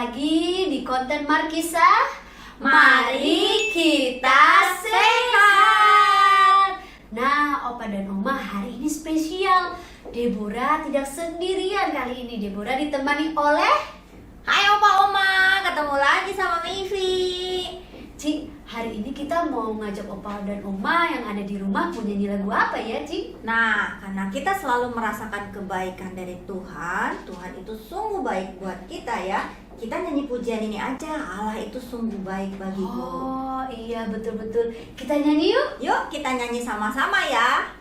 lagi di konten Markisa. Mari kita sehat. Nah, Opa dan Oma hari ini spesial. Deborah tidak sendirian kali ini. Deborah ditemani oleh Hai Opa Oma, ketemu lagi sama Mivi. Ci. Hari ini kita mau ngajak Opa dan Oma yang ada di rumah mau nyanyi lagu apa ya, Ci? Nah, karena kita selalu merasakan kebaikan dari Tuhan, Tuhan itu sungguh baik buat kita ya. Kita nyanyi pujian ini aja, Allah itu sungguh baik bagiku. Oh iya, betul-betul. Kita nyanyi yuk. Yuk kita nyanyi sama-sama ya.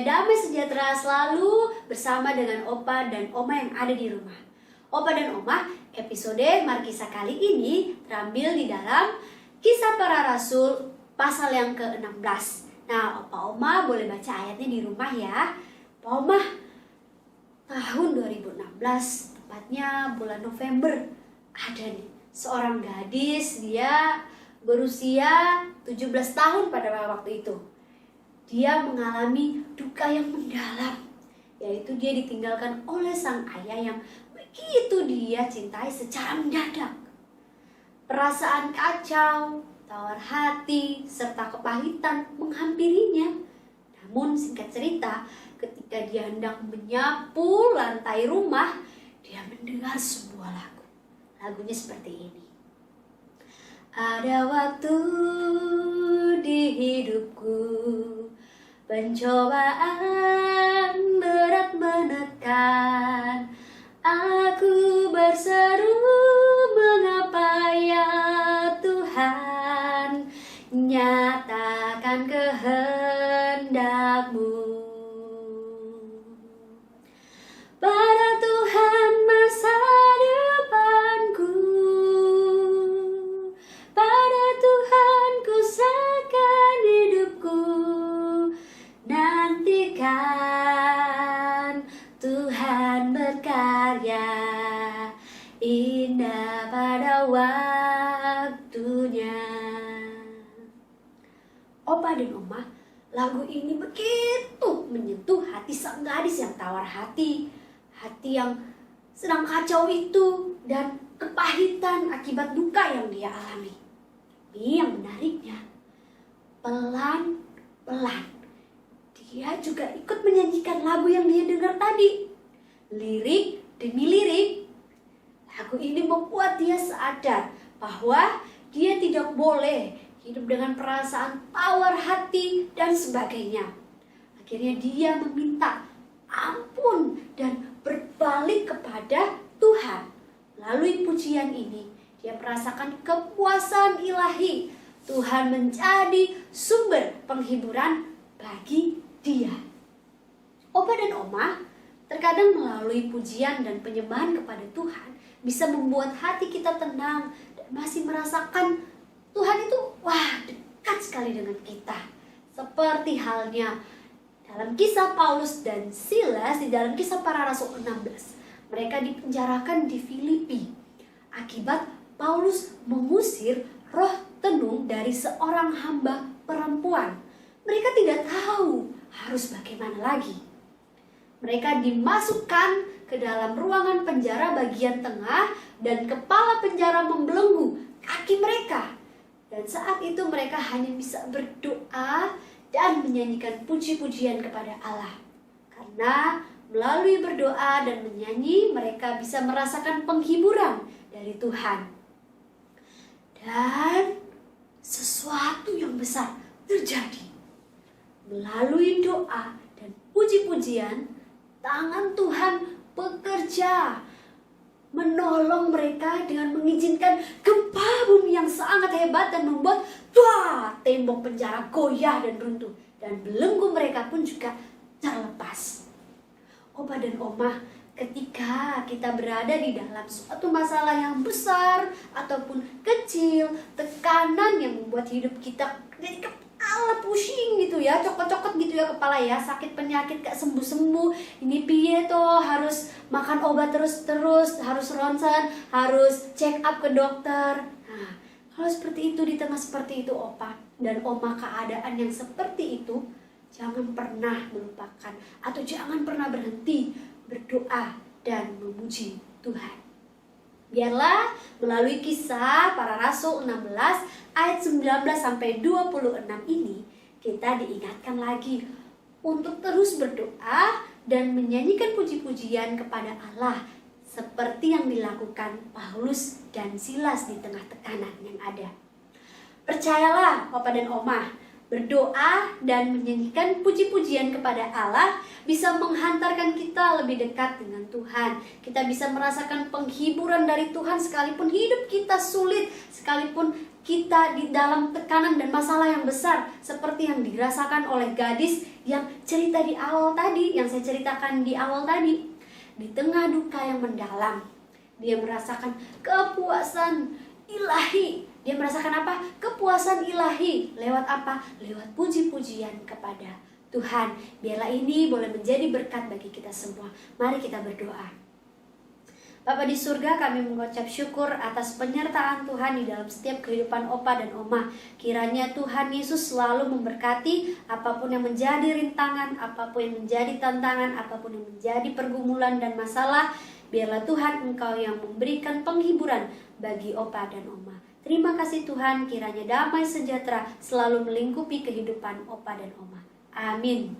Damai sejahtera selalu bersama dengan Opa dan Oma yang ada di rumah. Opa dan Oma, episode Markisa kali ini terambil di dalam Kisah Para Rasul pasal yang ke-16. Nah, Opa Oma boleh baca ayatnya di rumah ya. Opa Oma, tahun 2016, tepatnya bulan November, ada nih seorang gadis, dia berusia 17 tahun pada waktu itu. Dia mengalami duka yang mendalam, yaitu dia ditinggalkan oleh sang ayah yang begitu dia cintai secara mendadak. Perasaan kacau, tawar hati, serta kepahitan menghampirinya. Namun singkat cerita, ketika dia hendak menyapu lantai rumah, dia mendengar sebuah lagu. Lagunya seperti ini. Ada waktu di hidupku, pencobaan berat menekan, dengan kehendak-Mu. Pada Tuhan masa depanku, pada Tuhan ku serahkan hidupku. Nantikan Tuhan berkarya indah pada waktunya. Opa dan Oma, lagu ini begitu menyentuh hati sang gadis yang tawar hati yang sedang kacau itu dan kepahitan akibat duka yang dia alami. Ini yang menariknya, pelan-pelan dia juga ikut menyanyikan lagu yang dia dengar tadi. Lirik demi lirik, lagu ini membuat dia sadar bahwa dia tidak boleh hidup dengan perasaan tawar hati dan sebagainya. Akhirnya dia meminta ampun dan berbalik kepada Tuhan. Melalui pujian ini, dia merasakan kepuasan ilahi. Tuhan menjadi sumber penghiburan bagi dia. Opa dan Oma, terkadang melalui pujian dan penyembahan kepada Tuhan bisa membuat hati kita tenang dan masih merasakan Tuhan itu dekat sekali dengan kita. Seperti halnya dalam kisah Paulus dan Silas di dalam Kisah Para Rasul 16. Mereka dipenjarakan di Filipi akibat Paulus mengusir roh tenung dari seorang hamba perempuan. Mereka tidak tahu harus bagaimana lagi. Mereka dimasukkan ke dalam ruangan penjara bagian tengah dan kepala penjara membelenggu kaki mereka. Dan saat itu mereka hanya bisa berdoa dan menyanyikan puji-pujian kepada Allah. Karena melalui berdoa dan menyanyi mereka bisa merasakan penghiburan dari Tuhan. Dan sesuatu yang besar terjadi. Melalui doa dan puji-pujian, tangan Tuhan bekerja menolong mereka dengan mengizinkan gempa bumi yang sangat hebat dan membuat tembok penjara goyah dan runtuh, dan belenggu mereka pun juga terlepas. Opa dan Oma, ketika kita berada di dalam suatu masalah yang besar ataupun kecil, tekanan yang membuat hidup kita jadi kepala pusing gitu ya, cokot-cokot gitu ya kepala ya, sakit penyakit gak sembuh-sembuh, ini piye toh, harus makan obat terus-terus, harus ronsen, harus check up ke dokter. Nah, kalau seperti itu, di tengah seperti itu Opa dan Oma, keadaan yang seperti itu, jangan pernah melupakan atau jangan pernah berhenti berdoa dan memuji Tuhan. Biarlah melalui Kisah Para Rasul 16 ayat 19-26 ini kita diingatkan lagi untuk terus berdoa dan menyanyikan puji-pujian kepada Allah seperti yang dilakukan Paulus dan Silas di tengah tekanan yang ada. Percayalah Papa dan Oma, berdoa dan menyanyikan puji-pujian kepada Allah bisa menghantarkan kita lebih dekat dengan Tuhan. Kita bisa merasakan penghiburan dari Tuhan sekalipun hidup kita sulit, sekalipun kita di dalam tekanan dan masalah yang besar, seperti yang dirasakan oleh gadis yang cerita di awal tadi, yang saya ceritakan di awal tadi. Di tengah duka yang mendalam, dia merasakan kepuasan ilahi. Dia merasakan apa? Kepuasan ilahi. Lewat apa? Lewat puji-pujian kepada Tuhan. Biarlah ini boleh menjadi berkat bagi kita semua. Mari kita berdoa. Bapa di surga, kami mengucap syukur atas penyertaan Tuhan di dalam setiap kehidupan Opa dan Oma. Kiranya Tuhan Yesus selalu memberkati apapun yang menjadi rintangan, apapun yang menjadi tantangan, apapun yang menjadi pergumulan dan masalah. Biarlah Tuhan Engkau yang memberikan penghiburan bagi Opa dan Oma. Terima kasih Tuhan, kiranya damai sejahtera selalu melingkupi kehidupan Opa dan Oma. Amin.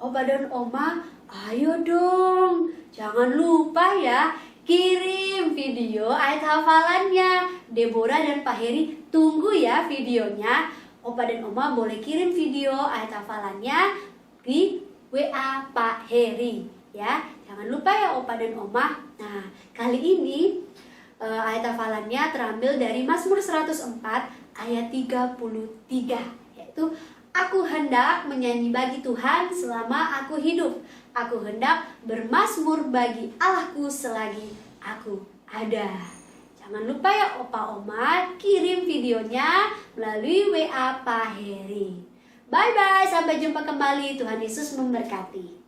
Opa dan Oma, ayo dong, jangan lupa ya, kirim video ayat hafalannya. Deborah dan Pak Heri tunggu ya videonya. Opa dan Oma boleh kirim video ayat hafalannya di WA Pak Heri ya. Jangan lupa ya Opa dan Oma. Nah, kali ini ayat hafalannya terambil dari Mazmur 104 ayat 33, yaitu aku hendak menyanyi bagi Tuhan selama aku hidup. Aku hendak bermazmur bagi Allahku selagi aku ada. Jangan lupa ya Opa Oma kirim videonya melalui WA Pak Heri. Bye bye, sampai jumpa kembali. Tuhan Yesus memberkati.